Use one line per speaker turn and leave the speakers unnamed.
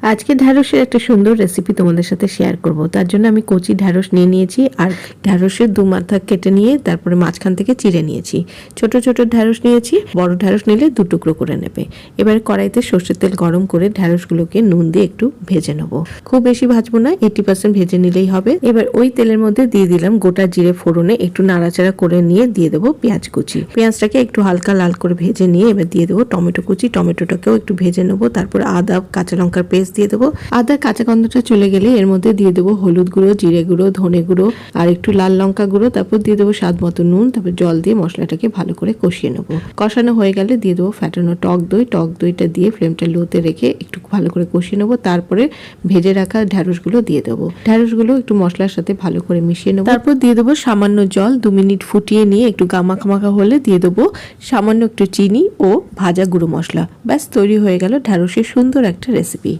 আজকে ঢ্যাঁড়সের একটা সুন্দর রেসিপি তোমাদের সাথে শেয়ার করব। তার জন্য আমি কচি ঢ্যাঁড়স নিয়ে নিয়েছি আর ঢ্যাঁড়সের দু মাথা কেটে নিয়ে তারপরে মাঝখান থেকে চিড়ে নিয়েছি। ছোট ছোট ঢ্যাঁড়স নিয়েছি, বড় ঢ্যাঁড়স নিলে দু টুকরো করে নেবে। এবার কড়াইতে সর্ষের তেল গরম করে ঢ্যাঁড়সগুলোকে নুন দিয়ে একটু ভেজে নেবো। খুব বেশি ভাজবো না, 80% ভেজে নিলেই হবে। এবার ওই তেলের মধ্যে দিয়ে দিলাম গোটা জিরে ফোড়নে, একটু নাড়াচাড়া করে নিয়ে দিয়ে দেবো পেঁয়াজ কুচি। পেঁয়াজটাকে একটু হালকা লাল করে ভেজে নিয়ে এবার দিয়ে দেবো টমেটো কুচি। টমেটোটাকেও একটু ভেজে নেবো। তারপর আদা কাঁচা লঙ্কার পেস্ট দিয়ে দেবো। আদার কাঁচা গন্ধটা চলে গেলে এর মধ্যে দিয়ে দেবো হলুদ গুঁড়ো, জিরে গুঁড়ো, ধনে গুঁড়ো আর একটু লাল লঙ্কা গুঁড়ো। তারপর দিয়ে দেবো স্বাদ মতো নুন। তারপর জল দিয়ে মশলাটাকে ভালো করে কষিয়ে নেবো। কষানো হয়ে গেলে দিয়ে দেবো ফ্যাটানো টক দই। টক দইটা দিয়ে ফ্লেমটা লোতে রেখে একটু ভালো করে কষিয়ে নেবো। তারপরে ভেজে রাখা ঢ্যাঁড়সগুলো দিয়ে দেবো। ঢ্যাঁড়সগুলো একটু মশলার সাথে ভালো করে মিশিয়ে নেবো। তারপর দিয়ে দেবো সামান্য জল। 2 মিনিট ফুটিয়ে নিয়ে একটু গামাখামাখা হলে দিয়ে দেবো সামান্য একটু চিনি ও ভাজা গুঁড়ো মশলা। ব্যাস তৈরি হয়ে গেল ঢ্যাঁড়সের সুন্দর একটা রেসিপি।